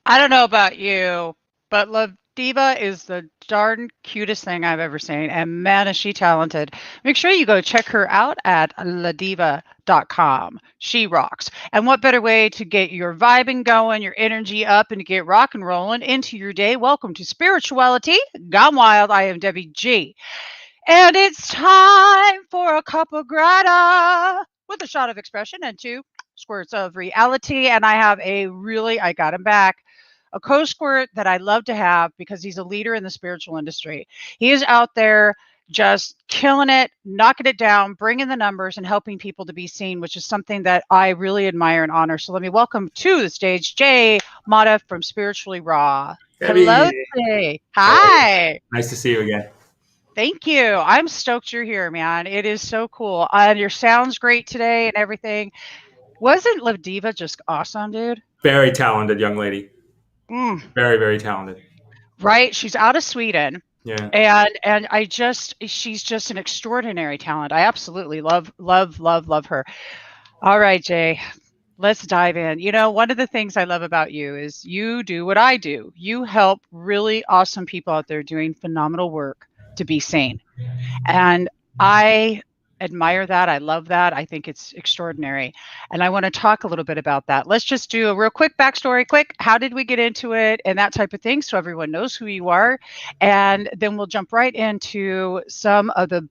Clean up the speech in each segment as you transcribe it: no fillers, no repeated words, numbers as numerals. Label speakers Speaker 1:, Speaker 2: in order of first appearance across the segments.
Speaker 1: I don't know about you, but La Diva is the darn cutest thing I've ever seen. And man, is she talented. Make sure you go check her out at ladiva.com. She rocks. And what better way to get your vibing going, your energy up, and to get rock and rolling into your day? Welcome to Spirituality Gone Wild. I am Debbie G. And it's time for a Cuppa Grata with a shot of expression and two squirts of reality. And I have I got him back, a co-squirt that I love to have because he's a leader in the spiritual industry. He is out there just killing it, knocking it down, bringing the numbers and helping people to be seen, which is something that I really admire and honor. So let me welcome to the stage, Jay Matta from Spiritually Raw. Hello,
Speaker 2: Debbie,
Speaker 1: Jay.
Speaker 2: hey,
Speaker 1: Hi.
Speaker 2: nice to see you again.
Speaker 1: Thank you. I'm stoked you're here, man. It is so cool. And your sound's great today and everything. Wasn't Liv Diva just awesome, dude?
Speaker 2: Very talented young lady.
Speaker 1: Mm,
Speaker 2: Very, very talented.
Speaker 1: right? She's out of Sweden.
Speaker 2: Yeah.
Speaker 1: And she's just an extraordinary talent. I absolutely love her. All right, Jay. Let's dive in. You know, one of the things I love about you is you do what I do. You help really awesome people out there doing phenomenal work to be sane. And I admire that. I love that. I think it's extraordinary. And I want to talk a little bit about that. Let's just do a real quick backstory. Quick, how did we get into it and that type of thing so everyone knows who you are. And then we'll jump right into some of the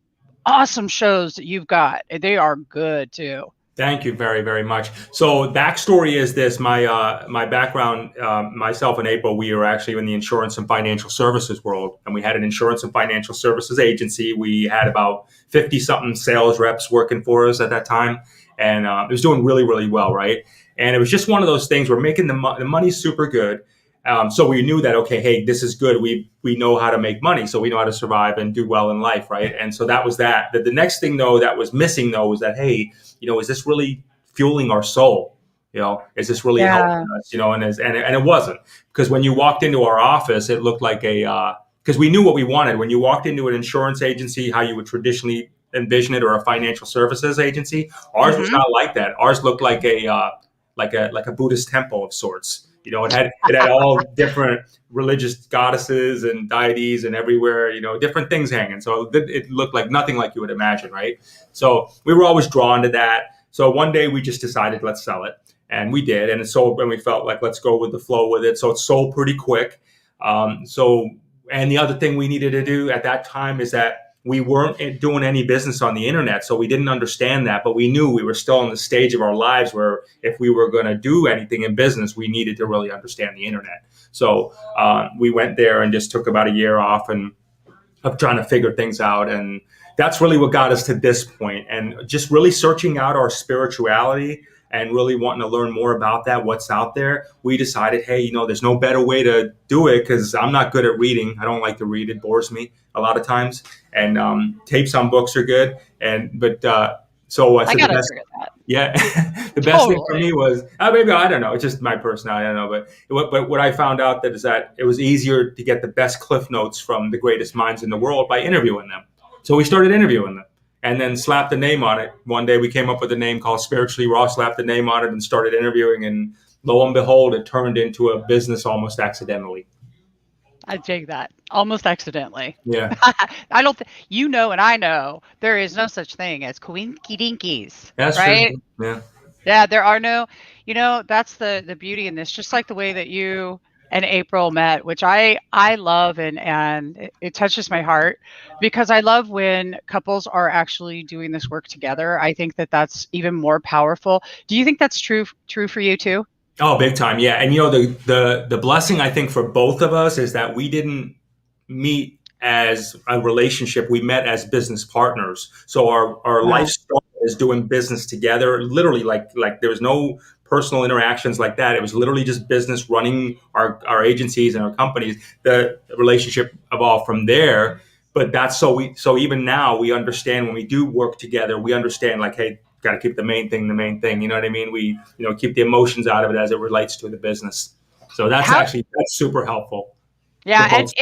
Speaker 1: awesome shows that you've got. They are good too.
Speaker 2: Thank you very, very much. So, backstory is this: my background, myself and April, we were actually in the insurance and financial services world, and we had an insurance and financial services agency. We had about 50 something sales reps working for us at that time, and it was doing really, really well, right? And it was just one of those things. We're making the money super good. So we knew that, okay, hey, this is good. We know how to make money, so we know how to survive and do well in life, right? And so that was that. The next thing though that was missing though was that, hey, is this really fueling our soul? Is this really helping
Speaker 1: Yeah.
Speaker 2: us? And it wasn't, because when you walked into our office, it looked like because we knew what we wanted. When you walked into an insurance agency, how you would traditionally envision it, or a financial services agency, ours was
Speaker 1: Mm-hmm.
Speaker 2: not like that. Ours looked like a Buddhist temple of sorts. It had all different religious goddesses and deities and everywhere, different things hanging. So it looked like nothing like you would imagine, right? So we were always drawn to that. So one day we just decided, let's sell it. And we did. And it sold, and we felt like, let's go with the flow with it. So it sold pretty quick. And the other thing we needed to do at that time is that we weren't doing any business on the internet, so we didn't understand that, but we knew we were still in the stage of our lives where if we were going to do anything in business, we needed to really understand the internet. So we went there and just took about a year off and of trying to figure things out. And that's really what got us to this point, and just really searching out our spirituality and really wanting to learn more about that, what's out there. We decided, hey, there's no better way to do it, because I'm not good at reading. I don't like to read. It bores me a lot of times. And tapes on books are good. So I
Speaker 1: I
Speaker 2: said the
Speaker 1: gotta
Speaker 2: best.
Speaker 1: agree with that.
Speaker 2: Yeah, the best thing for
Speaker 1: Totally.
Speaker 2: me was, maybe, I don't know, it's just my personality, I don't know, but what I found out that is that it was easier to get the best cliff notes from the greatest minds in the world by interviewing them. So we started interviewing them, and then slapped a name on it. One day we came up with a name called Spiritually Raw, slapped a name on it, and started interviewing, and lo and behold, it turned into a business almost accidentally.
Speaker 1: I dig that. Almost accidentally.
Speaker 2: Yeah,
Speaker 1: I don't and I know there is no such thing as coinky dinkies,
Speaker 2: that's true.
Speaker 1: right?
Speaker 2: Yeah.
Speaker 1: Yeah, there are no, that's the beauty in this, just like the way that you and April met, which I love and it touches my heart because I love when couples are actually doing this work together. I think that that's even more powerful. Do you think that's true for you too?
Speaker 2: Oh, big time. Yeah. And the blessing I think for both of us is that we didn't meet as a relationship. We met as business partners. So our life
Speaker 1: Wow.
Speaker 2: started as doing business together, literally, like there was no personal interactions like that. It was literally just business, running our agencies and our companies. The relationship evolved from there. But that's so even now we understand when we do work together, we understand, like, hey, got to keep the main thing the main thing. You know what I mean? We, keep the emotions out of it as it relates to the business. So
Speaker 1: How
Speaker 2: that's super helpful for
Speaker 1: Yeah,
Speaker 2: both.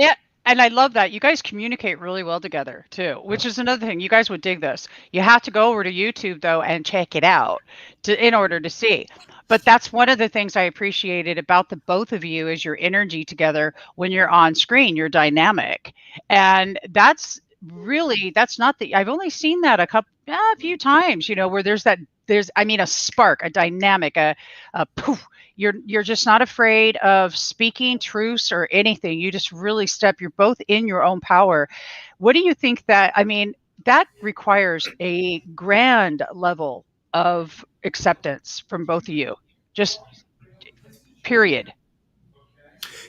Speaker 1: and I love that you guys communicate really well together too, which is another thing. You guys would dig this. You have to go over to YouTube though and check it out in order to see. But that's one of the things I appreciated about the both of you is your energy together when you're on screen. You're dynamic, and that's not the. I've only seen that a few times. Where there's I mean a spark, a dynamic, a poof. You're just not afraid of speaking truths or anything. You just really you're both in your own power. What do you think that requires a grand level of acceptance from both of you, just period.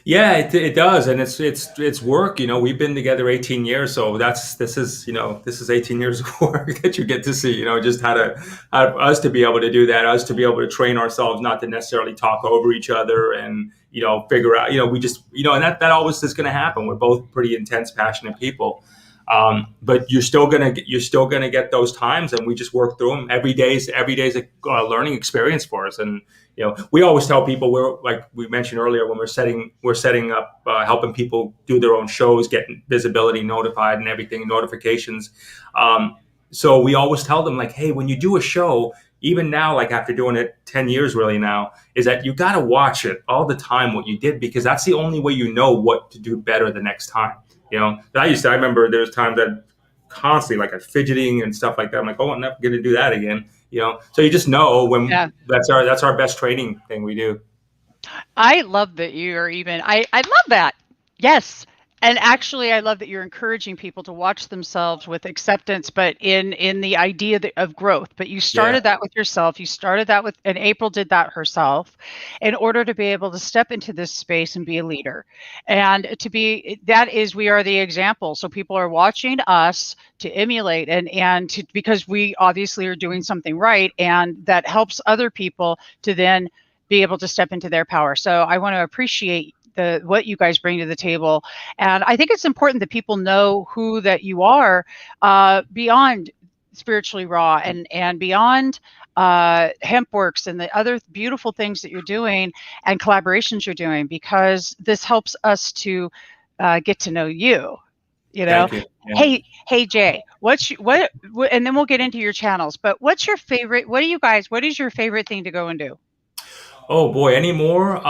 Speaker 2: Yeah, it does, and it's work. We've been together 18 years, so this is 18 years of work that you get to see. Just how us to be able to do that, us to be able to train ourselves not to necessarily talk over each other, and figure out. We just and that always is going to happen. We're both pretty intense, passionate people. But you're still gonna get those times, and we just work through them. Every day's a learning experience for us, and we always tell people, we're like we mentioned earlier, when we're setting up, helping people do their own shows, getting visibility, notified, and everything, notifications. So we always tell them, like, hey, when you do a show, even now, like after doing it 10 years really now, is that you got to watch it all the time, what you did, because that's the only way you know what to do better the next time. I remember there was times that constantly, like, I'm fidgeting and stuff like that. I'm like, oh, I'm not going to do that again. So you just know when
Speaker 1: Yeah.
Speaker 2: that's our best training thing we do.
Speaker 1: I love that you're even I love that. Yes. And actually I love that you're encouraging people to watch themselves with acceptance, but in the idea of growth. But you
Speaker 2: Yeah.
Speaker 1: started that with yourself. You started that and April did that herself in order to be able to step into this space and be a leader. And we are the example. So people are watching us to emulate because we obviously are doing something right, and that helps other people to then be able to step into their power. So I want to appreciate what you guys bring to the table, and I think it's important that people know who that you are, beyond spiritually raw and beyond Hempworks and the other beautiful things that you're doing and collaborations you're doing, because this helps us to get to know you.
Speaker 2: Thank you. Yeah.
Speaker 1: Hey Jay, and then we'll get into your channels. But what's your favorite? What is your favorite thing to go and do?
Speaker 2: Oh boy, any more?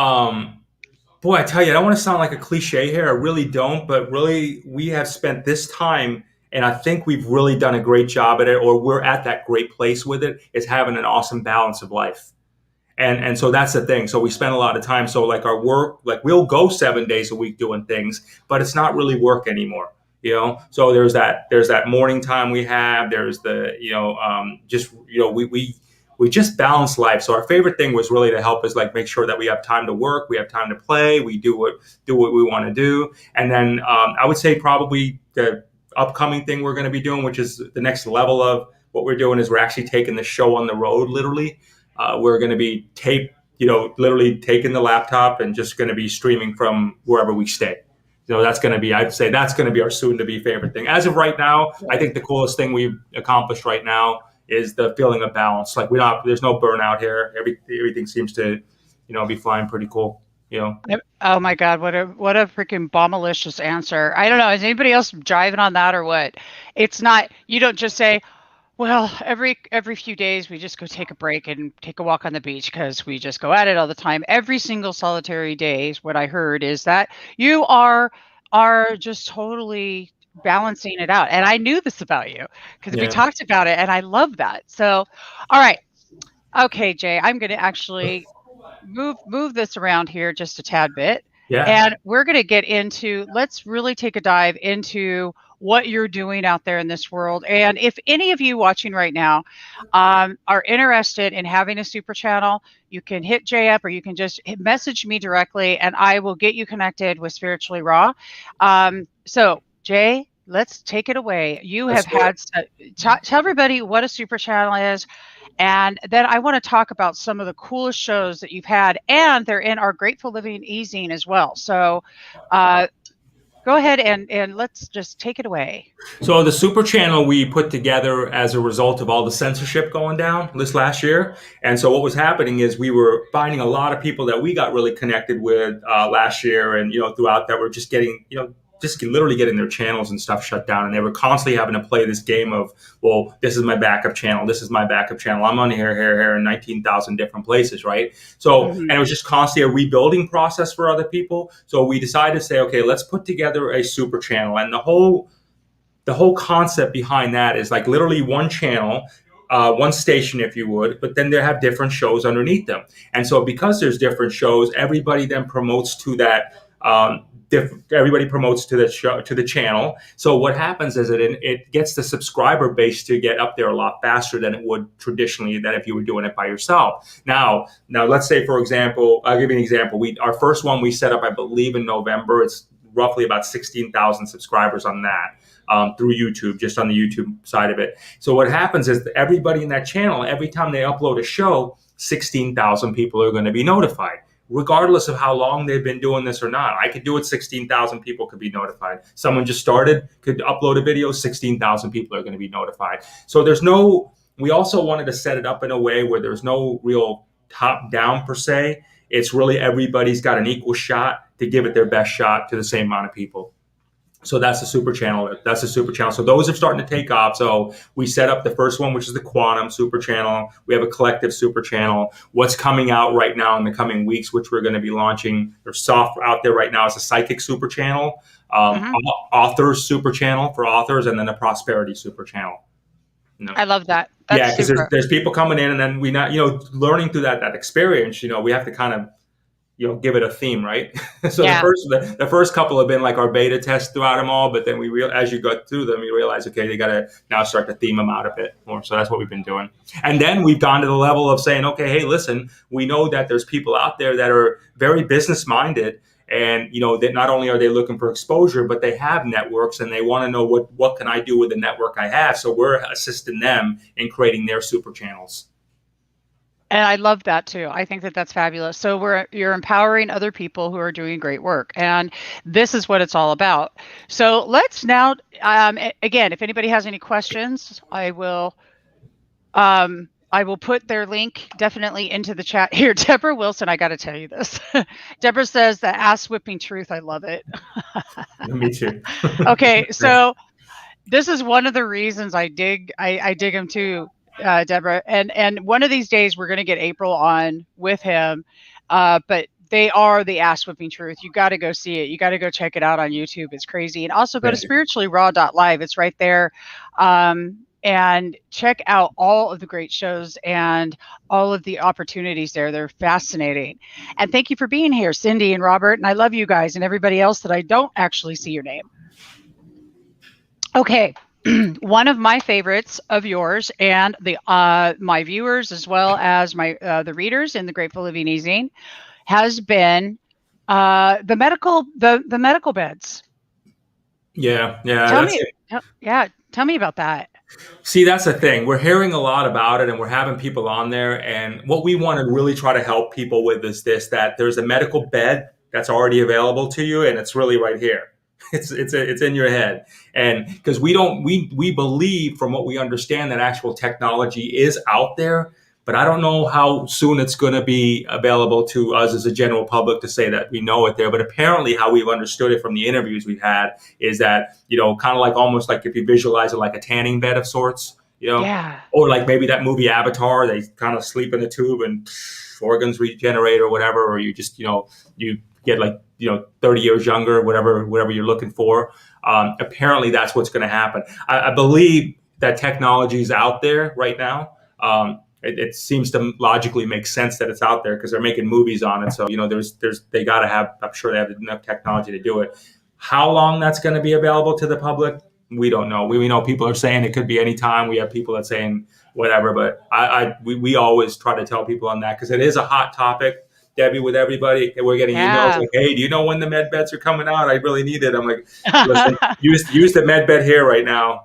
Speaker 2: Boy, I tell you, I don't want to sound like a cliche here. I really don't, but really, we have spent this time, and I think we've really done a great job at it, or we're at that great place with it, is having an awesome balance of life. And so that's the thing. So we spend a lot of time. So like our work, like we'll go 7 days a week doing things, but it's not really work anymore. So there's that morning time we have. There's the just we just balance life. So our favorite thing was really to help us, like, make sure that we have time to work, we have time to play, we do what we want to do. And then I would say probably the upcoming thing we're going to be doing, which is the next level of what we're doing, is we're actually taking the show on the road, literally. We're going to be literally taking the laptop and just going to be streaming from wherever we stay. I'd say that's going to be our soon to be favorite thing. As of right now, I think the coolest thing we've accomplished right now is the feeling of balance. Like, there's no burnout here. Everything seems to, be flying pretty cool.
Speaker 1: Oh my God, what a freaking bombalicious answer. I don't know. Is anybody else driving on that or what? It's not, you don't just say, well, every few days we just go take a break and take a walk on the beach because we just go at it all the time. Every single solitary day, what I heard is that you are just totally balancing it out. And I knew this about you because we talked about it, and I love that. So, all right. Okay, Jay, I'm going to actually move this around here just a tad bit.
Speaker 2: Yeah.
Speaker 1: And we're going to get into, let's really take a dive into what you're doing out there in this world. And if any of you watching right now are interested in having a super channel, you can hit Jay up, or you can just message me directly, and I will get you connected with Spiritually Raw. So Jay, let's take it away. You have had, tell everybody what a super channel is. And then I want to talk about some of the coolest shows that you've had, and they're in our Grateful Living e-zine as well. So go ahead and let's just take it away.
Speaker 2: So the super channel we put together as a result of all the censorship going down this last year. And so what was happening is we were finding a lot of people that we got really connected with last year, and throughout that, we're just getting just literally getting their channels and stuff shut down. And they were constantly having to play this game of, well, this is my backup channel. This is my backup channel. I'm on here, in 19,000 different places, right? So, and it was just constantly a rebuilding process for other people. So we decided to say, okay, let's put together a super channel. And the whole concept behind that is like literally one channel, one station, if you would, but then they have different shows underneath them. And so because there's different shows, everybody then promotes to that. Everybody promotes to the show, to the channel. So what happens is it gets the subscriber base to get up there a lot faster than it would traditionally, than if you were doing it by yourself. Now let's say, for example, I'll give you an example. Our first one we set up, I believe, in November. It's roughly about 16,000 subscribers on that. Through YouTube, just on the YouTube side of it. So what happens is that everybody in that channel, every time they upload a show, 16,000 people are going to be notified, regardless of how long they've been doing this or not. I could do it, 16,000 people could be notified. Someone just started, could upload a video, 16,000 people are going to be notified. So we also wanted to set it up in a way where there's no real top down per se. It's really everybody's got an equal shot to give it their best shot to the same amount of people. So that's a super channel. So those are starting to take off. So we set up the first one, which is the quantum super channel. We have a collective super channel. What's coming out right now in the coming weeks, which we're going to be launching, there's soft out there right now, is a psychic super channel, authors super channel for authors, and then a prosperity super channel.
Speaker 1: I love that. That's
Speaker 2: because there's people coming in, and then we learning through that experience. We have to kind of give it a theme, right? So the first couple have been like our beta test throughout them all, but then as you go through them, you realize, okay, they got to now start to theme them out a bit more. So that's what we've been doing. And then we've gone to the level of saying, okay, hey, listen, we know that there's people out there that are very business minded, and that not only are they looking for exposure, but they have networks and they want to know what can I do with the network I have. So we're assisting them in creating their super channels.
Speaker 1: And I love that too. I think that that's fabulous. So you're empowering other people who are doing great work, and this is what it's all about. So let's now, again, if anybody has any questions, I will put their link definitely into the chat here. Deborah Wilson, I got to tell you this. Deborah says the ass whipping truth. I love it.
Speaker 2: Me too.
Speaker 1: Okay, so this is one of the reasons I dig him too. Deborah, and one of these days we're going to get April on with him, but they are the ass whipping truth. You got to go see it. You got to go check it out on YouTube. It's crazy. And also go to spirituallyraw.live. It's right there. And check out all of the great shows and all of the opportunities there. They're fascinating. And thank you for being here, Cindy and Robert. And I love you guys and everybody else that I don't actually see your name. Okay. One of my favorites of yours and the my viewers, as well as my the readers in the Grateful Living Easing, has been the medical beds. Tell me about that.
Speaker 2: See, that's the thing. We're hearing a lot about it, and we're having people on there. And what we want to really try to help people with is that there's a medical bed that's already available to you, and it's really right here. It's in your head. And because we believe, from what we understand, that actual technology is out there, but I don't know how soon it's going to be available to us as a general public to say that we know it there. But apparently how we've understood it from the interviews we've had is that, kind of like almost like if you visualize it like a tanning bed of sorts, or like maybe that movie Avatar, they kind of sleep in a tube and organs regenerate or whatever, or you just, you get 30 years younger, whatever you're looking for. Apparently that's what's going to happen. I believe that technology is out there right now. It seems to logically make sense that it's out there because they're making movies on it. So, they got to have, I'm sure they have enough technology to do it. How long that's going to be available to the public, we don't know. We know people are saying it could be any time. We have people that saying whatever, but we always try to tell people on that because it is a hot topic. Debbie, with everybody, we're getting emails like, "Hey, do you know when the med beds are coming out? I really need it." I'm like, "Listen, use the med bed here right now.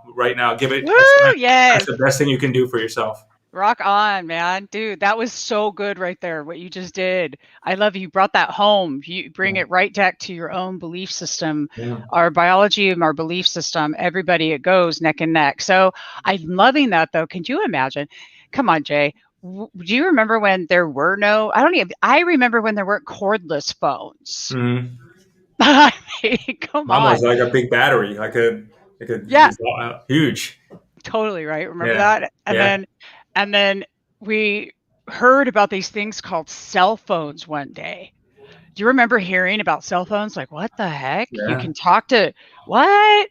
Speaker 2: Give it. That's the best thing you can do for yourself."
Speaker 1: Rock on, man. Dude, that was so good right there, what you just did. I love you brought that home. You bring it right back to your own belief system, our biology and our belief system. Everybody, it goes neck and neck. So I'm loving that, though. Can you imagine? Come on, Jay. Do you remember when there were I remember when there weren't cordless phones.
Speaker 2: Mm-hmm.
Speaker 1: I mean, come
Speaker 2: Mine was
Speaker 1: on.
Speaker 2: like a big battery, like a
Speaker 1: Yeah,
Speaker 2: huge.
Speaker 1: totally right. Remember
Speaker 2: Yeah,
Speaker 1: that?
Speaker 2: yeah,
Speaker 1: And then we heard about these things called cell phones one day. Do you remember hearing about cell phones? Like, what the heck? You
Speaker 2: yeah.
Speaker 1: can talk to what?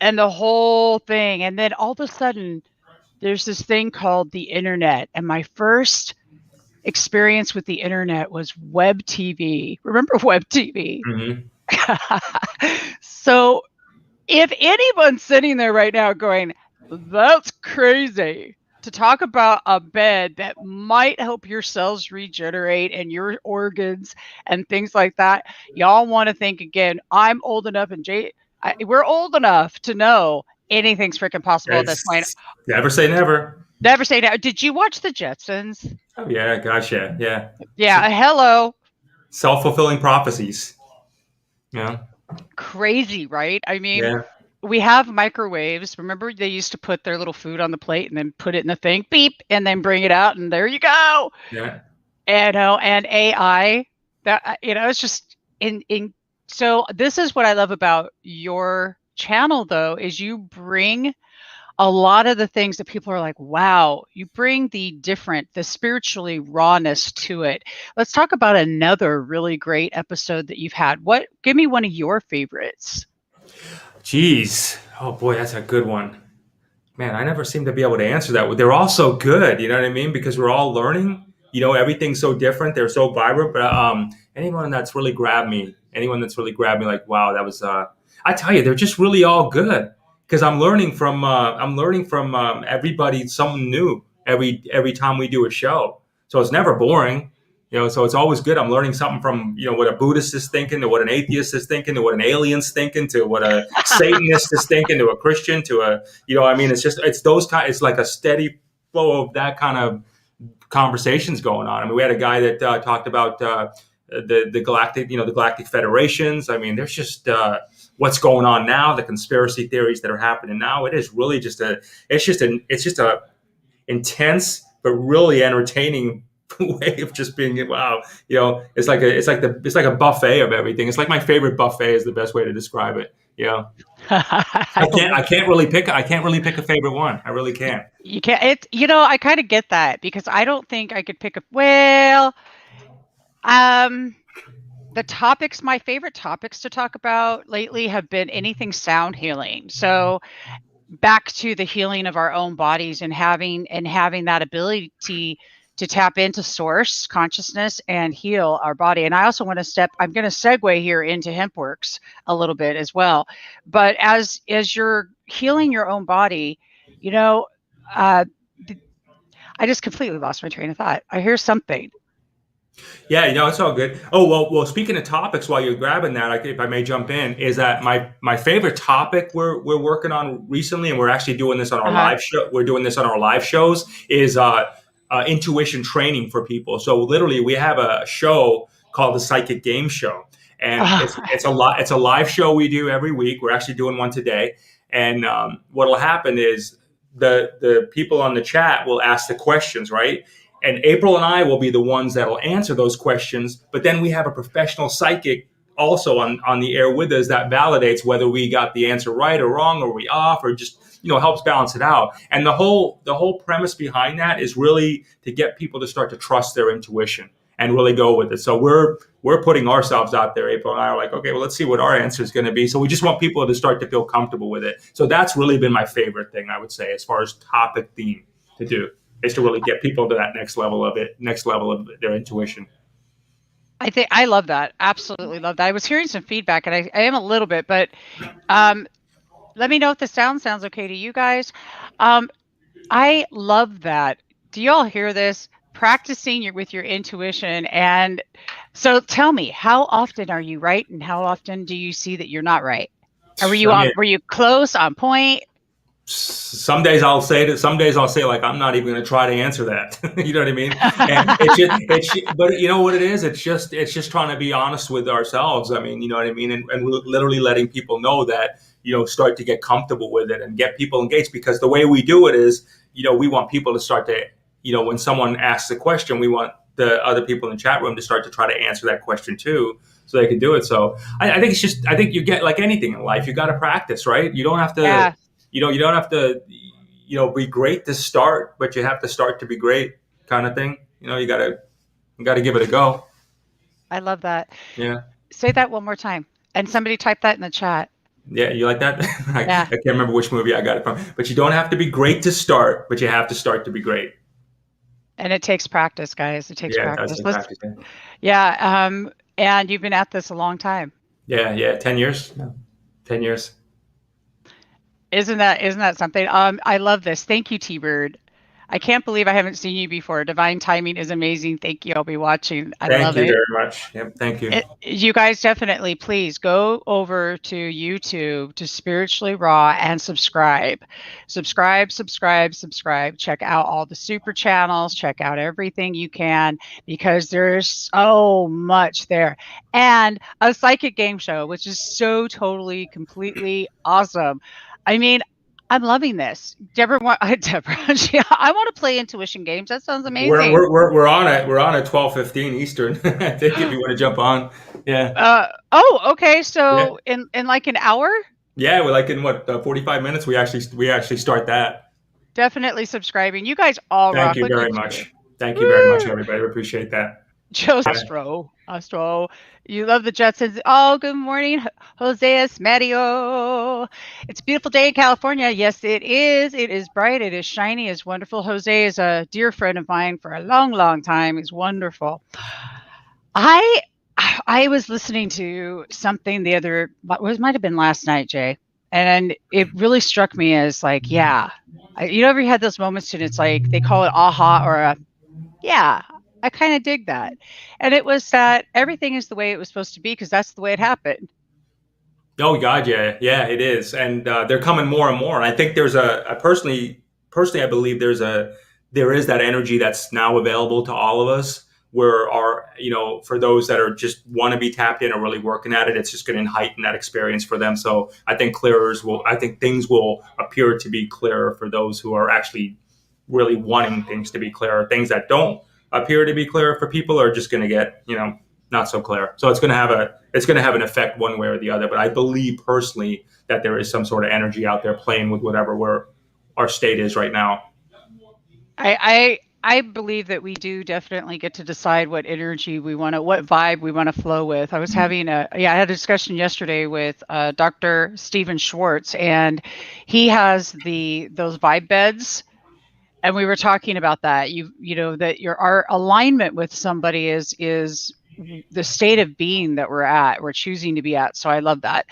Speaker 1: And the whole thing. And then all of a sudden, there's this thing called the internet. And my first experience with the internet was web TV. Remember web TV?
Speaker 2: Hmm.
Speaker 1: So if anyone's sitting there right now going, that's crazy to talk about a bed that might help your cells regenerate and your organs and things like that, y'all want to think again. I'm old enough, and we're old enough to know anything's freaking possible at this point.
Speaker 2: It's never say never.
Speaker 1: Never say that. Did you watch the Jetsons?
Speaker 2: Oh yeah, gosh, yeah, yeah.
Speaker 1: Yeah, hello.
Speaker 2: Self-fulfilling prophecies. Yeah,
Speaker 1: Crazy, right? I mean,
Speaker 2: yeah,
Speaker 1: we have microwaves. Remember, they used to put their little food on the plate and then put it in the thing, beep, and then bring it out, and there you go.
Speaker 2: yeah.
Speaker 1: And AI, that it's just in. So this is what I love about your channel, though, is you bring a lot of the things that people are like, wow, you bring the spiritually rawness to it. Let's talk about another really great episode that you've had. Give me one of your favorites.
Speaker 2: Jeez. Oh boy, that's a good one. Man, I never seem to be able to answer that. They're all so good, you know what I mean? Because we're all learning. Everything's so different. They're so vibrant. But anyone that's really grabbed me, like, wow, that was. I tell you, they're just really all good because I'm learning from everybody something new every time we do a show. So it's never boring. So it's always good. I'm learning something from, what a Buddhist is thinking, to what an atheist is thinking, to what an alien's thinking, to what a Satanist is thinking, to a Christian, to a, it's like a steady flow of that kind of conversations going on. I mean, we had a guy that talked about the galactic federations. I mean, there's just what's going on now, the conspiracy theories that are happening now. It is really it's just a intense but really entertaining way of just being, wow. It's like a buffet of everything. It's like my favorite buffet is the best way to describe it. I can't I can't really pick a favorite one. I really can't.
Speaker 1: You can't. I kind of get that because I don't think I could pick a. Well, um, my favorite topics to talk about lately have been anything sound healing. So back to the healing of our own bodies and having that ability to tap into source consciousness and heal our body. And I also want to I'm going to segue here into HempWorks a little bit as well. But as you're healing your own body, uh, I just completely lost my train of thought. I hear something.
Speaker 2: Yeah, it's all good. Oh, well. Speaking of topics, while you're grabbing that, if I may jump in, is that my favorite topic we're working on recently, and we're actually doing this on our
Speaker 1: Uh-huh.
Speaker 2: live show. We're doing this on our live shows. Is intuition training for people. So literally, we have a show called the Psychic Game Show, and it's a live show we do every week. We're actually doing one today, and what'll happen is the people on the chat will ask the questions, right? And April and I will be the ones that will answer those questions. But then we have a professional psychic also on the air with us that validates whether we got the answer right or wrong, or we off, or just helps balance it out. And the whole premise behind that is really to get people to start to trust their intuition and really go with it. So we're putting ourselves out there. April and I are like, okay, well, let's see what our answer is going to be. So we just want people to start to feel comfortable with it. So that's really been my favorite thing, I would say, as far as topic theme to do, is to really get people to that next level of their intuition.
Speaker 1: I think I love that. Absolutely love that. I was hearing some feedback, and I am a little bit, but let me know if the sounds okay to you guys. I love that. Do y'all hear this? Practicing with your intuition. And so tell me, how often are you right, and how often do you see that you're not right? Or were you close, on point?
Speaker 2: Some days I'll say like, I'm not even going to try to answer that. You know what I mean? And but you know what it is? It's just trying to be honest with ourselves. I mean, you know what I mean? And literally letting people know that, start to get comfortable with it and get people engaged, because the way we do it is, we want people to start to, when someone asks a question, we want the other people in the chat room to start to try to answer that question too, so they can do it. So I think it's just, I think you get, like anything in life, you got to practice, right? You don't have to,
Speaker 1: Yeah,
Speaker 2: you don't have to, be great to start, but you have to start to be great, kind of thing. You got to give it a go.
Speaker 1: I love that.
Speaker 2: Yeah.
Speaker 1: Say that one more time. And somebody type that in the chat.
Speaker 2: Yeah, you like that? I
Speaker 1: Yeah.
Speaker 2: can't remember which movie I got it from. But you don't have to be great to start, but you have to start to be great.
Speaker 1: And it takes practice, guys. It takes
Speaker 2: Yeah, it does
Speaker 1: practice.
Speaker 2: take practice.
Speaker 1: Yeah. And you've been at this a long time.
Speaker 2: Yeah. 10 years. Yeah. 10 years.
Speaker 1: Isn't that something? I love this. Thank you, T-Bird. I can't believe I haven't seen you before. Divine timing is amazing. Thank you. I'll be watching. I
Speaker 2: Thank
Speaker 1: love
Speaker 2: you
Speaker 1: it.
Speaker 2: very much. Yep, thank you.
Speaker 1: You guys definitely please go over to YouTube to Spiritually Raw and subscribe. Subscribe. Check out all the super channels. Check out everything you can, because there's so much there. And a psychic game show, which is so totally, completely awesome. I mean, I'm loving this. Deborah, Deborah, I want to play intuition games. That sounds amazing.
Speaker 2: We're on it. We're on at 12:15 Eastern. I think if you want to jump on. Yeah.
Speaker 1: Okay.
Speaker 2: Yeah.
Speaker 1: So in like an hour?
Speaker 2: Yeah, we're like in what, 45 minutes. We actually start that.
Speaker 1: Definitely subscribing. You guys all
Speaker 2: Thank
Speaker 1: rock.
Speaker 2: you
Speaker 1: Look
Speaker 2: very
Speaker 1: at you.
Speaker 2: much. Thank you very much,
Speaker 1: Woo!
Speaker 2: everybody. We appreciate that.
Speaker 1: Joe
Speaker 2: Yeah.
Speaker 1: Astro. You love the Jetsons. Oh, good morning, Jose Mario. It's a beautiful day in California. Yes, it is. It is bright. It is shiny. It's wonderful. Jose is a dear friend of mine for a long, long time. He's wonderful. I was listening to something might have been last night, Jay, and it really struck me as like, yeah, you ever had those moments and it's like they call it aha or a, yeah, I kind of dig that, and it was that everything is the way it was supposed to be because that's the way it happened.
Speaker 2: Oh God, yeah, it is, and they're coming more and more. And I think there's I personally, I believe there is that energy that's now available to all of us. Where for those that are just want to be tapped in or really working at it, it's just going to heighten that experience for them. So I think I think things will appear to be clearer for those who are actually really wanting things to be clearer. Things that don't appear to be clearer for people are just going to get, not so clear. So it's going to have an effect one way or the other. But I believe personally that there is some sort of energy out there playing with whatever our state is right now.
Speaker 1: I believe that we do definitely get to decide what energy we want to, what vibe we want to flow with. I was having I had a discussion yesterday with Dr. Stephen Schwartz, and he has those vibe beds. And we were talking about that. That our alignment with somebody is the state of being that we're choosing to be at. So I love that.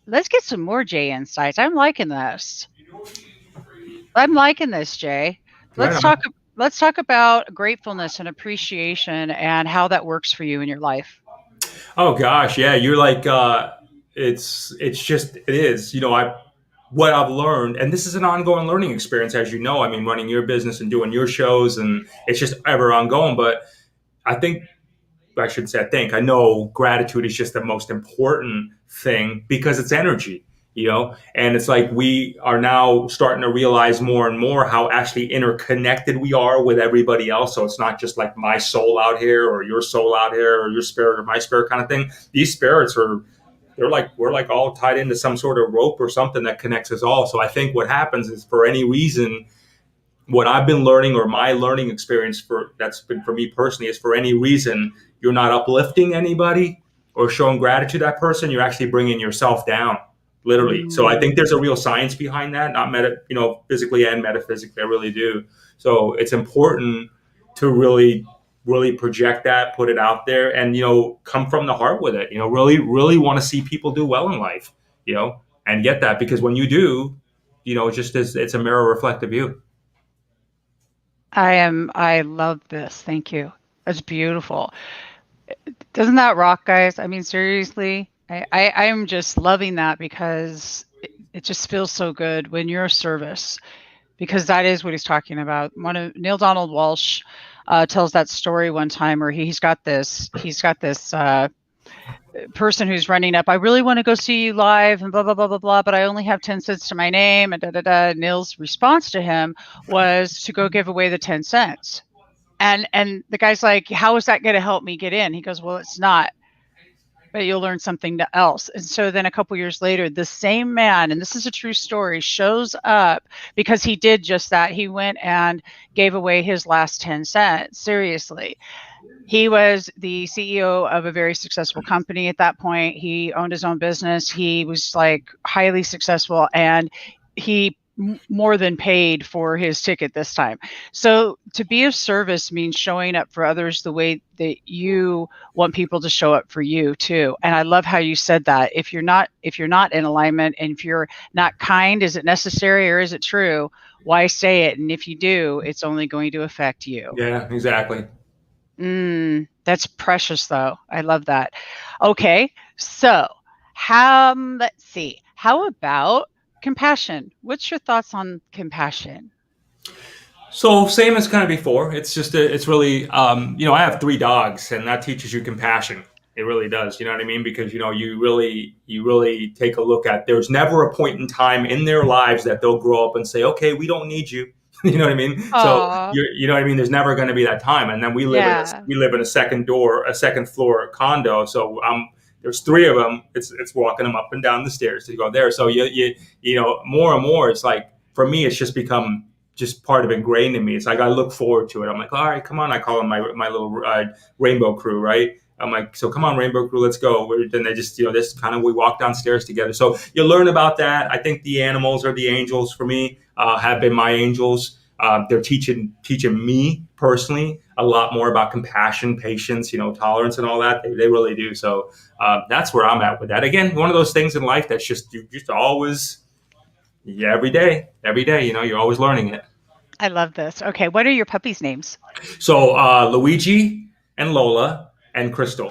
Speaker 1: Let's get some more Jay insights. I'm liking this, Jay.
Speaker 2: Right
Speaker 1: Let's
Speaker 2: on.
Speaker 1: talk about gratefulness and appreciation and how that works for you in your life.
Speaker 2: Oh gosh, yeah, you're like it is. What I've learned, and this is an ongoing learning experience, as you know. I mean, running your business and doing your shows, and it's just ever ongoing. But I think I shouldn't say I think. I know gratitude is just the most important thing because it's energy, and it's like we are now starting to realize more and more how actually interconnected we are with everybody else. So it's not just like my soul out here or your soul out here or your spirit or my spirit kind of thing. These spirits we're like all tied into some sort of rope or something that connects us all. So I think what happens is, for any reason, what I've been learning, or my learning experience that's been for me personally, is for any reason you're not uplifting anybody or showing gratitude to that person, you're actually bringing yourself down, literally. So I think there's a real science behind that, not physically and metaphysically. I really do. So it's important to really project that, put it out there, and come from the heart with it. Really want to see people do well in life, and get that, because when you do, it's a mirror reflect of you.
Speaker 1: I love this. Thank you. That's beautiful. Doesn't that rock, guys? I mean, seriously, I'm just loving that because it just feels so good when you're of service, because that is what he's talking about. One of Neil Donald Walsh tells that story one time where he's got this person who's running up. I really want to go see you live and blah, blah, blah, blah, blah, but I only have 10 cents to my name and da, da, da. Neil's response to him was to go give away the 10 cents. And the guy's like, how is that going to help me get in? He goes, well, it's not, but you'll learn something else. And so then a couple years later, the same man, and this is a true story, shows up because he did just that. He went and gave away his last 10 cents. Seriously. He was the CEO of a very successful company at that point. He owned his own business. He was like highly successful, and he more than paid for his ticket this time. So to be of service means showing up for others the way that you want people to show up for you too. And I love how you said that. If you're not in alignment, and if you're not kind, is it necessary or is it true? Why say it? And if you do, it's only going to affect you.
Speaker 2: Yeah, exactly.
Speaker 1: That's precious, though. I love that. Okay, so let's see. How about compassion? What's your thoughts on compassion?
Speaker 2: So same as kind of before. It's just it's really I have 3 dogs, and that teaches you compassion. It really does. You know what I mean? Because you really take a look at. There's never a point in time in their lives that they'll grow up and say, "Okay, we don't need you." You know what I mean? So
Speaker 1: Aw,
Speaker 2: you know what I mean. There's never going to be that time. And then
Speaker 1: yeah.
Speaker 2: we live in a second floor condo. So there's 3 of them. It's walking them up and down the stairs to go there. So more and more. It's like for me, it's just become just part of ingrained in me. It's like I look forward to it. I'm like, all right, come on. I call them my little rainbow crew, right? I'm like, so come on, Rainbow Crew, let's go. Then they just, this kind of, we walk downstairs together. So you learn about that. I think the animals or the angels for me have been my angels. They're teaching me personally a lot more about compassion, patience, tolerance and all that. They really do. So that's where I'm at with that. Again, one of those things in life that's just, you just always, every day, you're always learning it.
Speaker 1: I love this. Okay, what are your puppies' names?
Speaker 2: So Luigi and Lola and Crystal.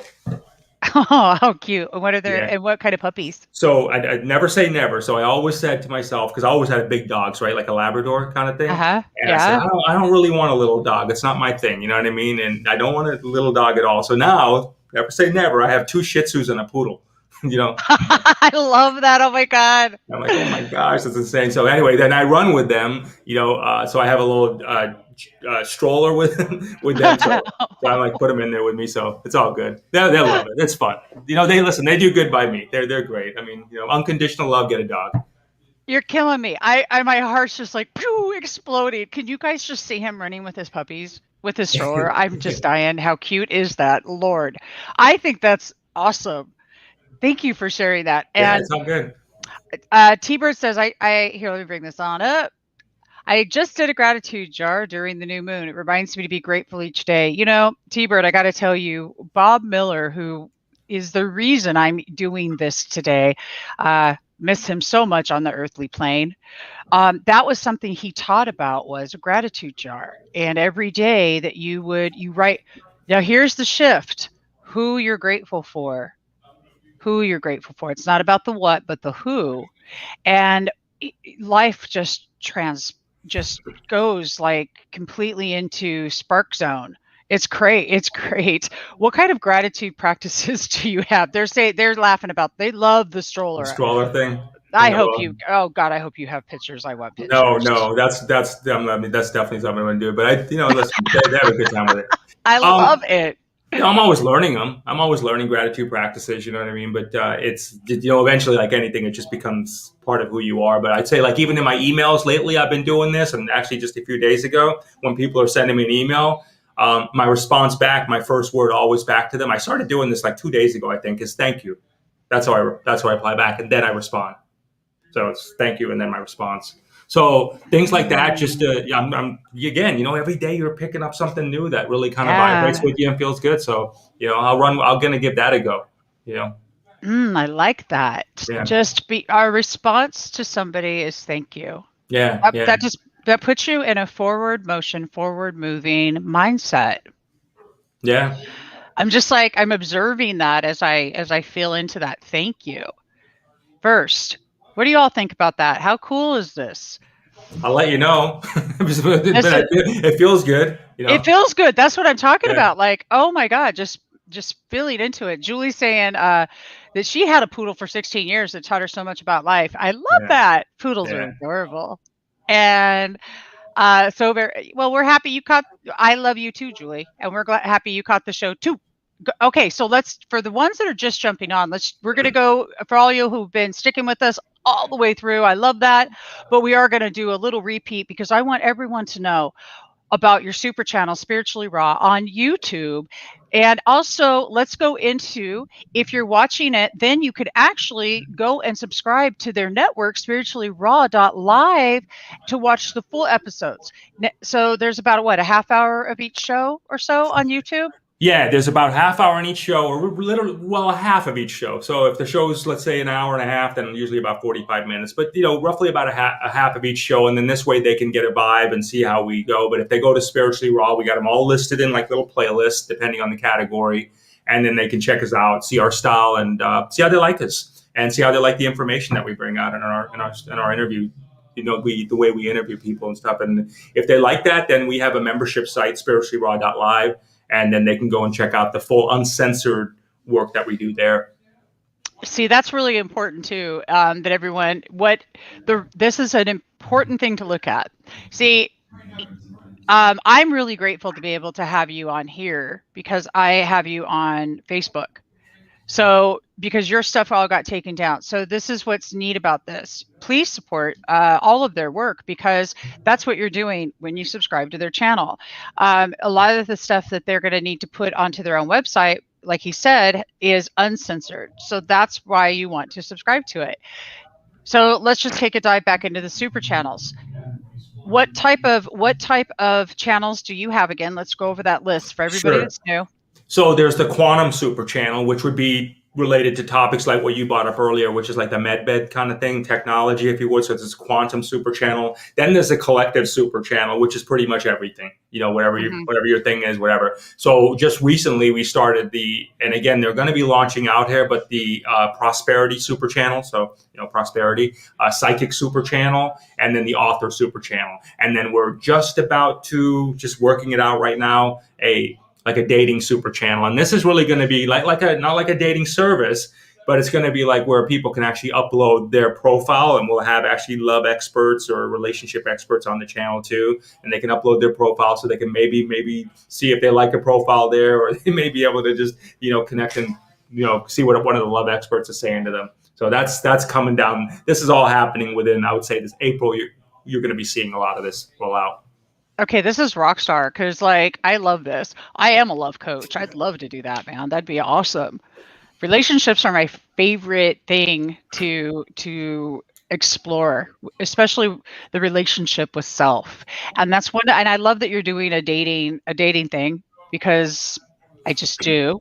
Speaker 1: Oh, how cute. What are their
Speaker 2: Yeah.
Speaker 1: and what kind of puppies?
Speaker 2: So I never say never. So I always said to myself, because I always had big dogs, right, like a Labrador kind of thing.
Speaker 1: Uh-huh.
Speaker 2: And I said,
Speaker 1: Yeah.
Speaker 2: I don't really want a little dog. It's not my thing. You know what I mean? And I don't want a little dog at all. So now, never say never. I have 2 Shih Tzus and a poodle. you know,
Speaker 1: I love that. Oh my God.
Speaker 2: I'm like, oh my gosh, that's insane. So anyway, then I run with them. So I have a little stroller with them. So I like put them in there with me. So it's all good. They love it. It's fun. They listen. They do good by me. They're great. I mean, unconditional love. Get a dog.
Speaker 1: You're killing me. I my heart's just like pew, exploding. Can you guys just see him running with his puppies, with his stroller? I'm just dying. How cute is that? Lord. I think that's awesome. Thank you for sharing that.
Speaker 2: Yeah,
Speaker 1: And
Speaker 2: it's all good.
Speaker 1: T-Bird says, here, let me bring this on up. I just did a gratitude jar during the new moon. It reminds me to be grateful each day. T-Bird, I got to tell you, Bob Miller, who is the reason I'm doing this today, miss him so much on the earthly plane. That was something he taught about, was a gratitude jar. And every day that you write, now here's the shift, who you're grateful for. Who you're grateful for. It's not about the what, but the who. And life just goes like completely into spark zone. It's great. It's great. What kind of gratitude practices do you have? They're laughing about. They love the
Speaker 2: The
Speaker 1: stroller.
Speaker 2: stroller thing.
Speaker 1: I hope you. Oh God, I hope you have pictures. I want pictures.
Speaker 2: No, that's that's definitely something I'm going to do. But listen, they have a good time with it.
Speaker 1: I love it.
Speaker 2: I'm always learning them. I'm always learning gratitude practices. You know what I mean? But it's eventually, like anything, it just becomes part of who you are. But I'd say, like, even in my emails lately, I've been doing this. And actually, just a few days ago, when people are sending me an email, my response back, my first word always back to them. I started doing this like 2 days ago. I think is thank you. That's how I reply back, and then I respond. So it's thank you, and then my response. So things like that, just I'm again, every day you're picking up something new that really kind of vibrates with you and feels good. So I'm gonna give that a go.
Speaker 1: I like that.
Speaker 2: Yeah,
Speaker 1: Our response to somebody is thank you.
Speaker 2: yeah, yeah,
Speaker 1: That puts you in a forward motion, forward moving mindset.
Speaker 2: yeah.
Speaker 1: I'm observing that as I feel into that. Thank you. First, what do you all think about that? How cool is this?
Speaker 2: I'll let you know. It feels good.
Speaker 1: It feels good. That's what I'm talking about. Like, oh my God, just feeling into it. Julie's saying that she had a poodle for 16 years that taught her so much about life. I love that. Poodles are adorable. And So very well. We're happy you caught. I love you too, Julie, and we're happy you caught the show too. Okay, so let's for the ones that are just jumping on. We're gonna go for all you who've been sticking with us all the way through. I love that, but we are gonna do a little repeat because I want everyone to know about your super channel, Spiritually Raw, on YouTube. And also, let's go into if you're watching it, then you could actually go and subscribe to their network, spirituallyraw.live, to watch the full episodes. So there's about a half hour of each show or so on YouTube.
Speaker 2: Yeah, there's about half hour in each show, or literally, well, a half of each show. So if the show's, let's say, an hour and a half, then usually about 45 minutes. But, roughly about a half of each show. And then this way they can get a vibe and see how we go. But if they go to Spiritually Raw, we got them all listed in like little playlists, depending on the category. And then they can check us out, see our style, and see how they like us, and see how they like the information that we bring out in our interview. The way we interview people and stuff. And if they like that, then we have a membership site, spirituallyraw.live. And then they can go and check out the full uncensored work that we do there.
Speaker 1: See, that's really important too. That everyone, this is an important thing to look at. See, I'm really grateful to be able to have you on here because I have you on Facebook. So because your stuff all got taken down. So this is what's neat about this. Please support all of their work because that's what you're doing when you subscribe to their channel. A lot of the stuff that they're going to need to put onto their own website, like he said, is uncensored. So that's why you want to subscribe to it. So let's just take a dive back into the super channels. What type of channels do you have again? Let's go over that list for everybody that's new.
Speaker 2: So there's the quantum super channel, which would be related to topics like what you brought up earlier, which is like the medbed kind of thing, technology, if you would. So it's quantum super channel. Then there's a collective super channel, which is pretty much everything, whatever your thing is, whatever. So just recently we started and again, they're going to be launching out here, but the prosperity super channel. So, prosperity, psychic super channel, and then the author super channel. And then we're just about to working it out right now, like a dating super channel. And this is really going to be not like a dating service, but it's going to be like where people can actually upload their profile, and we'll have actually love experts or relationship experts on the channel too. And they can upload their profile so they can maybe see if they like a profile there, or they may be able to just, connect and, see what one of the love experts is saying to them. So that's coming down. This is all happening within, I would say, this April. You're going to be seeing a lot of this roll out.
Speaker 1: Okay, this is Rockstar because, I love this. I am a love coach. I'd love to do that, man. That'd be awesome. Relationships are my favorite thing to explore, especially the relationship with self. And that's and I love that you're doing a dating thing because I just do.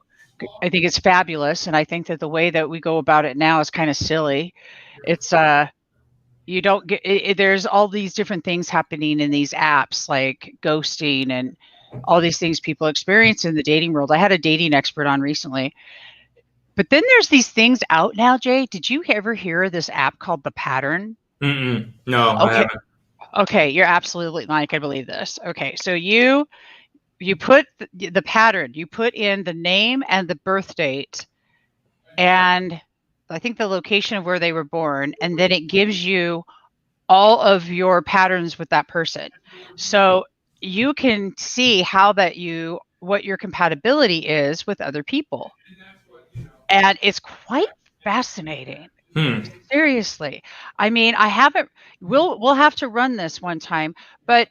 Speaker 1: I think it's fabulous, and I think that the way that we go about it now is kind of silly. It's you don't get there's all these different things happening in these apps like ghosting and all these things people experience in the dating world. I had a dating expert on recently, but then there's these things out now. Jay, did you ever hear of this app called The Pattern?
Speaker 2: No, okay. I haven't.
Speaker 1: Okay, you're absolutely like, I believe this. Okay, so you put the pattern, you put in the name and the birth date and I think the location of where they were born, and then it gives you all of your patterns with that person. So you can see what your compatibility is with other people. And it's quite fascinating. Seriously. I mean, we'll have to run this one time, but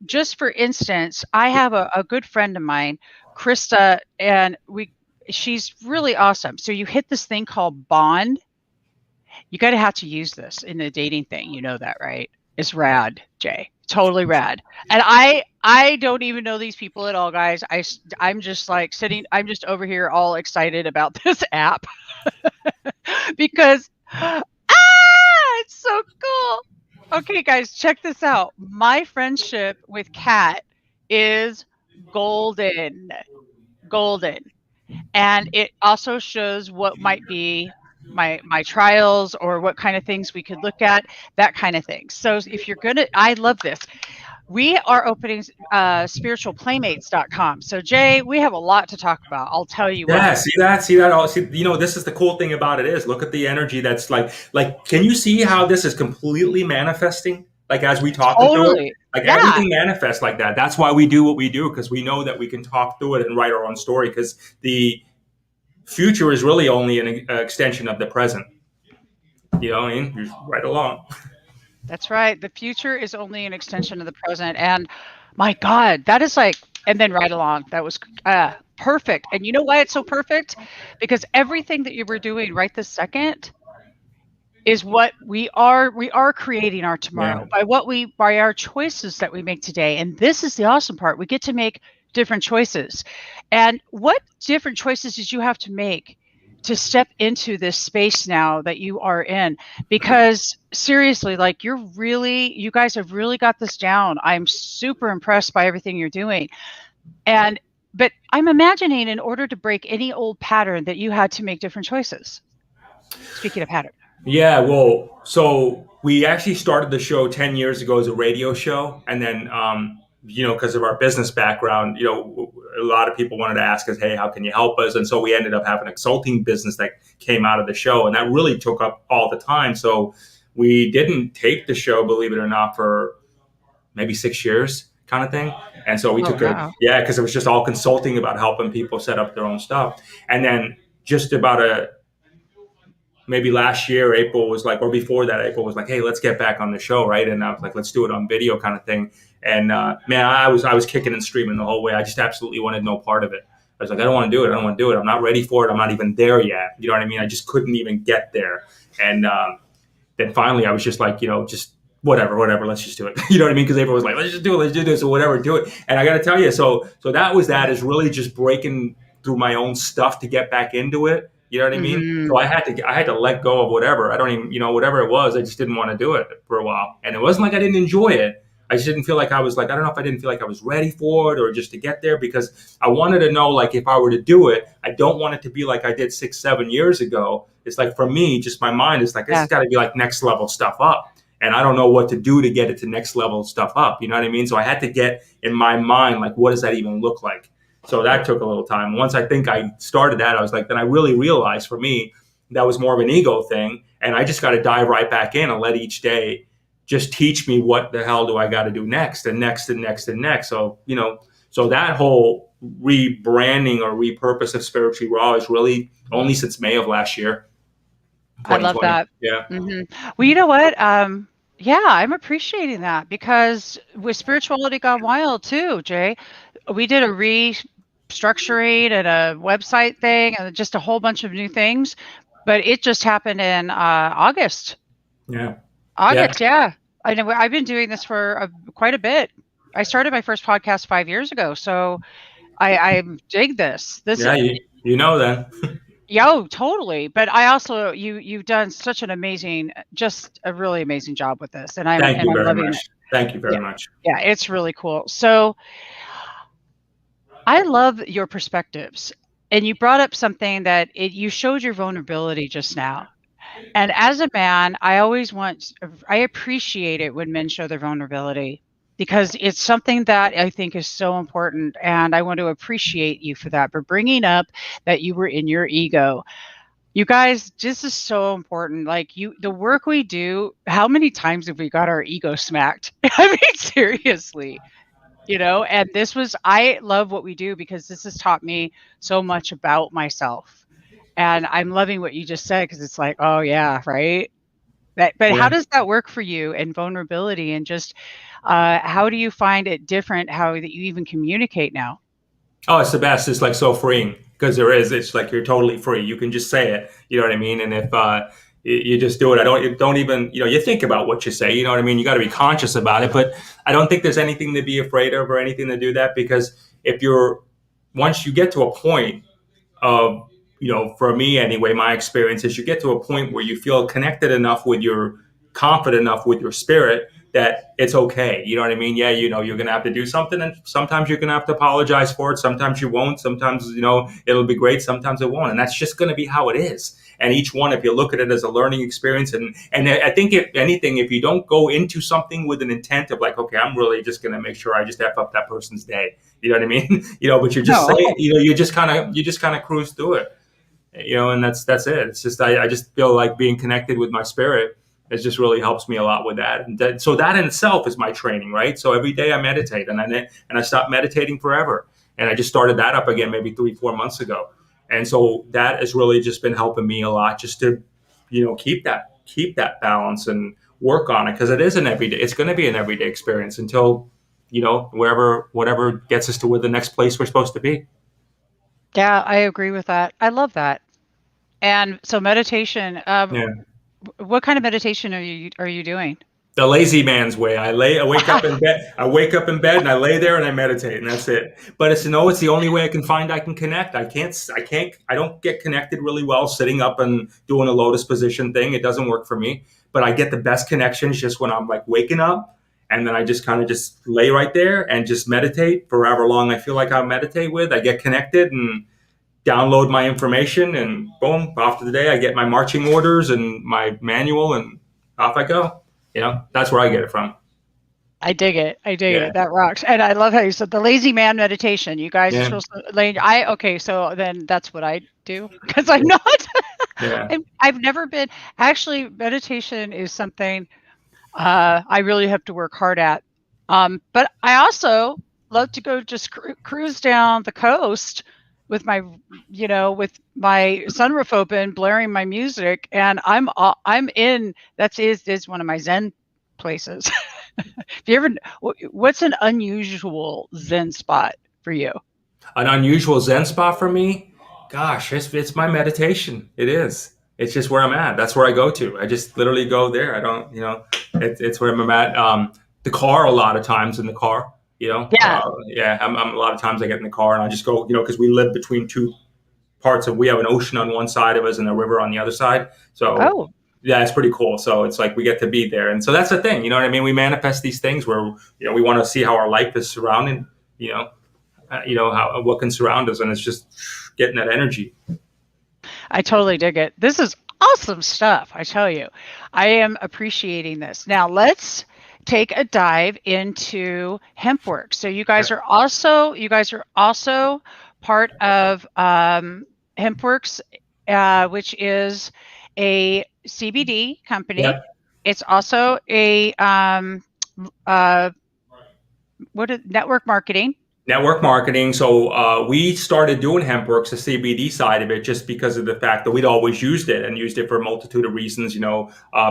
Speaker 1: just for instance, I have a good friend of mine, Krista, and she's really awesome. So you hit this thing called Bond. You got to have to use this in the dating thing. You know that, right? It's rad, Jay. Totally rad. And I don't even know these people at all, guys. I'm just like I'm just over here all excited about this app because it's so cool. Okay, guys, check this out. My friendship with Kat is golden. And it also shows what might be my trials or what kind of things we could look at, that kind of thing. So if you're I love this. We are opening spiritualplaymates.com. So Jay, we have a lot to talk about. I'll tell you what.
Speaker 2: See that. This is the cool thing about it is look at the energy that's like, can you see how this is completely manifesting? Like as we talking through it,
Speaker 1: Totally.
Speaker 2: like
Speaker 1: Yeah.
Speaker 2: everything manifests like that. That's why we do what we do, because we know that we can talk through it and write our own story, because the future is really only an extension of the present. You know what I mean? Just right along.
Speaker 1: That's right. The future is only an extension of the present. And my God, that is like, and then right along. That was perfect. And you know why it's so perfect? Because everything that you were doing right this second is what we are creating our
Speaker 2: Yeah.
Speaker 1: tomorrow by our choices that we make today. And this is the awesome part. We get to make different choices. And what different choices did you have to make to step into this space now that you are in? Because seriously, like you guys have really got this down. I'm super impressed by everything you're doing. And but I'm imagining in order to break any old pattern that you had to make different choices. Speaking of pattern.
Speaker 2: Yeah, well, so we actually started the show 10 years ago as a radio show. And then, because of our business background, a lot of people wanted to ask us, hey, how can you help us? And so we ended up having a consulting business that came out of the show. And that really took up all the time. So we didn't tape the show, believe it or not, for maybe 6 years kind of thing. And so we
Speaker 1: Oh,
Speaker 2: took a,
Speaker 1: wow.
Speaker 2: yeah, because it was just all consulting about helping people set up their own stuff. And then just about maybe last year, April was like, or before that, April was like, hey, let's get back on the show, right? And I was like, let's do it on video kind of thing. And man, I was kicking and screaming the whole way. I just absolutely wanted no part of it. I was like, I don't want to do it. I don't want to do it. I'm not ready for it. I'm not even there yet. You know what I mean? I just couldn't even get there. And then finally, I was just like, just whatever, let's just do it. You know what I mean? Because everyone was like, let's just do it, let's do this, or whatever, do it. And I got to tell you, so that is really just breaking through my own stuff to get back into it. You know what I mean?
Speaker 1: Mhm.
Speaker 2: So I had to let go of whatever. I don't even, whatever it was, I just didn't want to do it for a while. And it wasn't like I didn't enjoy it. I just didn't feel like I was like, I don't know if I didn't feel like I was ready for it or just to get there, because I wanted to know, like, if I were to do it, I don't want it to be like I did 6, 7 years ago. It's like, for me, just my mind is like, this
Speaker 1: Yeah.
Speaker 2: has got to be like next level stuff up. And I don't know what to do to get it to next level stuff up. You know what I mean? So I had to get in my mind, like, what does that even look like? So that took a little time. Once I think I started that, I was like, then I really realized for me, that was more of an ego thing. And I just got to dive right back in and let each day just teach me what the hell do I got to do next and next and next and next. So, so that whole rebranding or repurpose of Spiritually Raw is really only since May of last year,
Speaker 1: I love
Speaker 2: 2020.
Speaker 1: that.
Speaker 2: Yeah.
Speaker 1: Mhm. Well, you know what? Yeah, I'm appreciating that because with Spirituality Gone Wild too, Jay, we did a restructuring and a website thing and just a whole bunch of new things, but it just happened in August.
Speaker 2: Yeah. Yeah.
Speaker 1: August, yeah. I know I've been doing this for quite a bit. I started my first podcast 5 years ago, so I dig this. This
Speaker 2: Yeah. You know then.
Speaker 1: Yeah, oh, totally. But I also you've done such an amazing, just a really amazing job with this, and
Speaker 2: Thank you
Speaker 1: I'm
Speaker 2: very
Speaker 1: loving
Speaker 2: much.
Speaker 1: it.
Speaker 2: Thank you
Speaker 1: Yeah,
Speaker 2: very much.
Speaker 1: yeah, it's really cool. So I love your perspectives, and you brought up something that you showed your vulnerability just now. And as a man, I appreciate it when men show their vulnerability because it's something that I think is so important, and I want to appreciate you for that, for bringing up that you were in your ego. You guys, this is so important. Like the work we do, how many times have we got our ego smacked? I mean, seriously, and I love what we do because this has taught me so much about myself. And I'm loving what you just said because it's like, oh yeah, right. But how
Speaker 2: Yeah.
Speaker 1: does that work for you and vulnerability and just how do you find it different how that you even communicate now?
Speaker 2: Oh, it's the best. It's like so freeing because it's like you're totally free. You can just say it. You know what I mean? And if you just do it, don't even, you think about what you say. You know what I mean? You got to be conscious about it. But I don't think there's anything to be afraid of or anything to do that, because once you get to a point of, for me anyway, my experience is you get to a point where you feel connected enough with your, confident enough with your spirit that it's okay. You know what I mean? Yeah, you're going to have to do something, and sometimes you're going to have to apologize for it. Sometimes you won't. Sometimes, it'll be great. Sometimes it won't. And that's just going to be how it is. And each one, if you look at it as a learning experience, and I think if anything, if you don't go into something with an intent of like, okay, I'm really just going to make sure I just F up that person's day. You know what I mean? But you're just
Speaker 1: No.
Speaker 2: saying, you just kind of cruise through it. And that's it. It's just, I just feel like being connected with my spirit It just really helps me a lot with that. And so that in itself is my training, right? So every day I meditate, and I stopped meditating forever, and I just started that up again maybe 3-4 months ago. And so that has really just been helping me a lot, just to, keep that balance and work on it, because it is an everyday. It's going to be an everyday experience until, whatever gets us to where the next place we're supposed to be.
Speaker 1: Yeah, I agree with that. I love that. And so meditation,
Speaker 2: Yeah.
Speaker 1: what kind of meditation are you doing?
Speaker 2: The lazy man's way. I wake up in bed. I wake up in bed and I lay there and I meditate, and that's it. But it's it's the only way I can find I can connect. I don't get connected really well sitting up and doing a lotus position thing. It doesn't work for me. But I get the best connections just when I'm like waking up, and then I just kind of just lay right there and just meditate for however long I feel like I'll meditate with. I get connected and download my information, and boom, off to the day. I get my marching orders and my manual, and off I go. That's where I get it from.
Speaker 1: I dig it. I dig
Speaker 2: Yeah.
Speaker 1: it. That rocks. And I love how you said the lazy man meditation. You guys are
Speaker 2: Yeah.
Speaker 1: supposed to okay, so then that's what I do, because I'm not.
Speaker 2: Yeah.
Speaker 1: I've never been. Actually, meditation is something I really have to work hard at. But I also love to go just cruise down the coast with my, with my sunroof open, blaring my music, and I'm in. That is one of my Zen places. Have you ever? What's an unusual Zen spot for you?
Speaker 2: An unusual Zen spot for me, gosh, it's my meditation. It is. It's just where I'm at. That's where I go to. I just literally go there. I don't, it's where I'm at. The car, a lot of times in the car,
Speaker 1: Yeah.
Speaker 2: yeah. I'm a lot of times I get in the car and I just go, because we live between two parts of. We have an ocean on one side of us and a river on the other side. So
Speaker 1: Oh,
Speaker 2: yeah, it's pretty cool. So it's like we get to be there, and so that's the thing. You know what I mean? We manifest these things where we want to see how our life is surrounding. How what can surround us, and it's just getting that energy.
Speaker 1: I totally dig it. This is awesome stuff. I tell you, I am appreciating this. Now let's take a dive into HempWorks. So you guys are also part of HempWorks, which is a CBD company.
Speaker 2: Yep.
Speaker 1: It's also a network marketing.
Speaker 2: Network marketing. So we started doing HempWorks, the CBD side of it, just because of the fact that we'd always used it and used it for a multitude of reasons.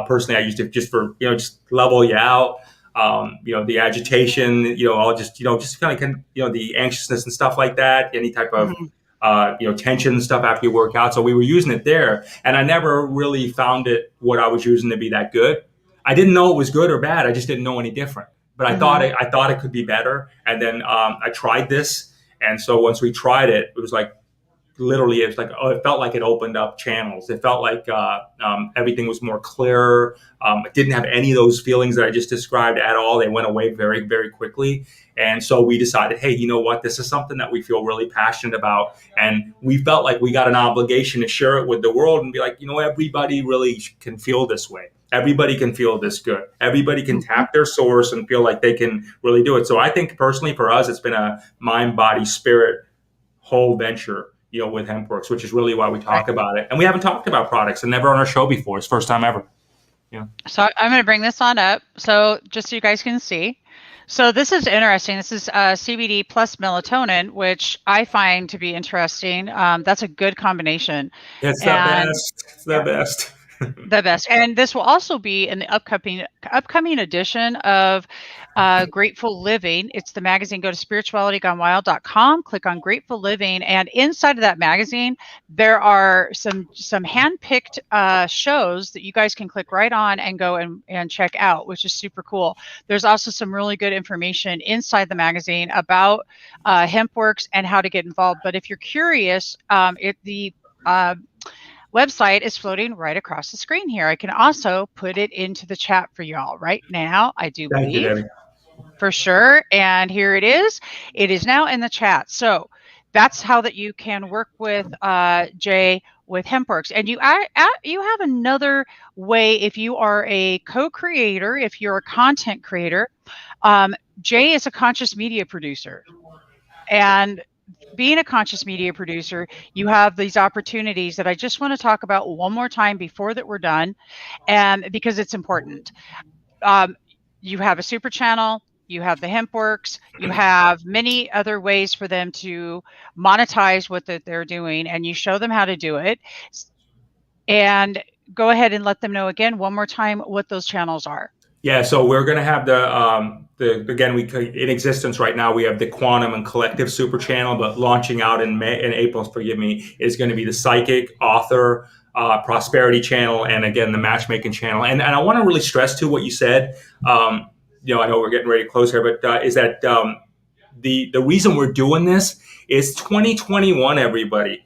Speaker 2: Personally, I used it just for just level you out. The agitation. All just kind of the anxiousness and stuff like that. Any type of
Speaker 1: Mhm.
Speaker 2: tension and stuff after you work out. So we were using it there, and I never really found it what I was using to be that good. I didn't know it was good or bad. I just didn't know any different. But
Speaker 1: Mhm.
Speaker 2: I thought it could be better. And then I tried this, and so once we tried it, it was like literally, it was like, it felt like it opened up channels. It felt like everything was more clear. It didn't have any of those feelings that I just described at all. They went away very, very quickly. And so we decided, hey, you know what? This is something that we feel really passionate about. And we felt like we got an obligation to share it with the world and be like, everybody really can feel this way. Everybody can feel this good. Everybody can
Speaker 1: Mhm.
Speaker 2: tap their source and feel like they can really do it. So I think personally for us, it's been a mind, body, spirit whole venture, with HempWorks, which is really why we
Speaker 1: Right.
Speaker 2: talk about it. And we haven't talked about products and never on our show before. It's first time ever. Yeah.
Speaker 1: So I'm going to bring this on up, so just so you guys can see. So this is interesting. This is CBD plus melatonin, which I find to be interesting. That's a good combination,
Speaker 2: It's the
Speaker 1: and
Speaker 2: best. It's the best.
Speaker 1: the best. And this will also be in the upcoming edition of Grateful Living. It's the magazine. Go to spiritualitygonewild.com, click on Grateful Living, and inside of that magazine, there are some hand-picked shows that you guys can click right on and go and check out, which is super cool. There's also some really good information inside the magazine about HempWorks and how to get involved. But if you're curious, the website is floating right across the screen here. I can also put it into the chat for y'all right now, I do
Speaker 2: Thank you,
Speaker 1: believe,
Speaker 2: Debbie.
Speaker 1: for sure. And here it is. It is now in the chat. So that's how that you can work with Jay with HempWorks. And you have another way if you are a co-creator, if you're a content creator. Jay is a conscious media producer. And being a conscious media producer, you have these opportunities that I just want to talk about one more time before that we're done, and because it's important. You have a super channel, you have the HempWorks, you have many other ways for them to monetize what that they're doing, and you show them how to do it. And go ahead and let them know again one more time what those channels are.
Speaker 2: Yeah, so we're going to have the again, we in existence right now, we have the quantum and collective super channel, but launching out in April, forgive me, is going to be the psychic, author, prosperity channel, and again the matchmaking channel. And I want to really stress too what you said. I know we're getting ready to close here, but is that the reason we're doing this is 2021, everybody.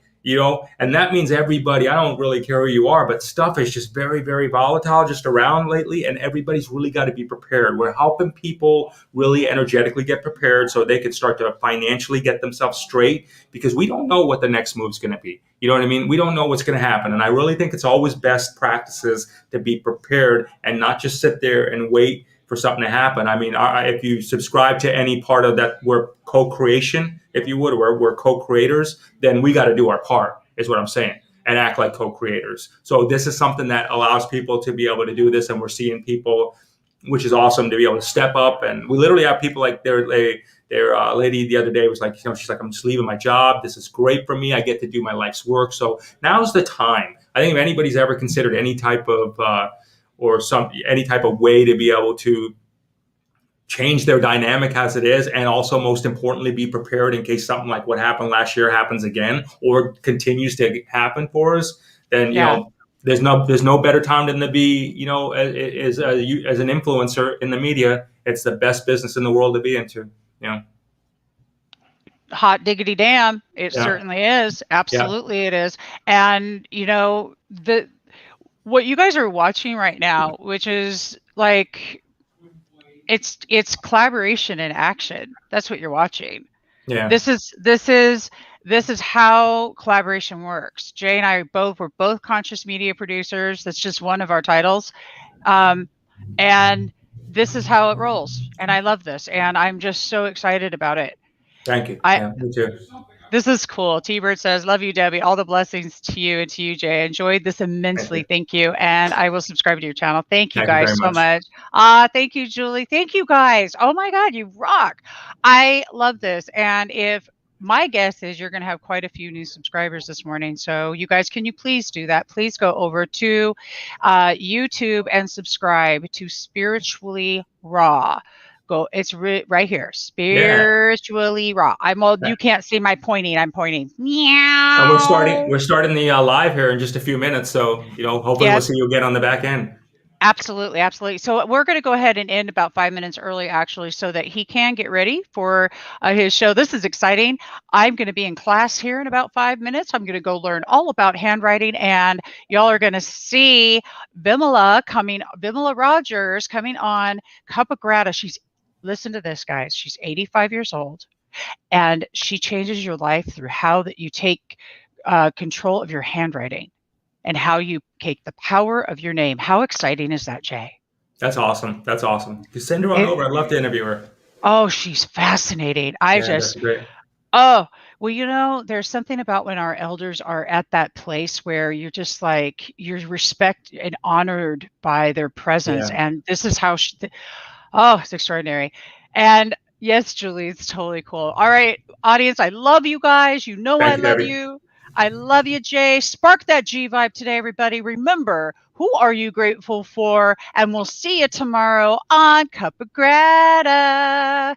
Speaker 2: And that means everybody, I don't really care who you are, but stuff is just very, very volatile just around lately, and everybody's really got to be prepared. We're helping people really energetically get prepared so they can start to financially get themselves straight, because we don't know what the next move's going to be. You know what I mean? We don't know what's going to happen. And I really think it's always best practices to be prepared and not just sit there and wait for something to happen. I mean, if you subscribe to any part of that, we're co-creation, if you would, or we're co-creators, then we got to do our part, is what I'm saying, and act like co-creators. So this is something that allows people to be able to do this, and we're seeing people, which is awesome, to be able to step up. And we literally have people like their lady the other day was like, she's like, I'm just leaving my job. This is great for me. I get to do my life's work. So now's the time. I think if anybody's ever considered any type of any type of way to be able to change their dynamic as it is, and also most importantly be prepared in case something like what happened last year happens again or continues to happen for us, then there's no better time than to be as an influencer in the media. It's the best business in the world to be into.
Speaker 1: Hot diggity damn, it certainly is. Absolutely it is. And what you guys are watching right now, which is like, it's collaboration in action. That's what you're watching.
Speaker 2: Yeah.
Speaker 1: This is how collaboration works. Jay and I we're both conscious media producers. That's just one of our titles. And this is how it rolls. And I love this. And I'm just so excited about it.
Speaker 2: Thank you. Me too.
Speaker 1: This is cool. T-Bird says, love you, Debbie. All the blessings to you and to you, Jay. I enjoyed this immensely. Thank you. And I will subscribe to your channel. Thank you guys so much. Thank you, Julie. Thank you, guys. Oh, my God, you rock. I love this. And if my guess is you're going to have quite a few new subscribers this morning. So you guys, can you please do that? Please go over to YouTube and subscribe to Spiritually Raw. It's right here. Spiritually Raw. You can't see my pointing. I'm pointing. Meow.
Speaker 2: And we're starting the live here in just a few minutes. So, hopefully we'll see you again on the back end.
Speaker 1: Absolutely. Absolutely. So we're going to go ahead and end about 5 minutes early, actually, so that he can get ready for his show. This is exciting. I'm going to be in class here in about 5 minutes. I'm going to go learn all about handwriting, and y'all are going to see Bimala Rogers coming on Cuppa Grata. Listen to this, guys. She's 85 years old, and she changes your life through how that you take control of your handwriting and how you take the power of your name. How exciting is that, Jay?
Speaker 2: That's awesome. That's awesome. Just send her on over. I'd love to interview her.
Speaker 1: Oh, she's fascinating.
Speaker 2: That's great.
Speaker 1: Oh, well, there's something about when our elders are at that place where you're just like, you're respected and honored by their presence. Yeah. And this is how it's extraordinary. And yes, Julie, it's totally cool. All right, audience, I love you guys. I love you. I love you, Jay. Spark that G vibe today, everybody. Remember, who are you grateful for? And we'll see you tomorrow on Cuppa Grata.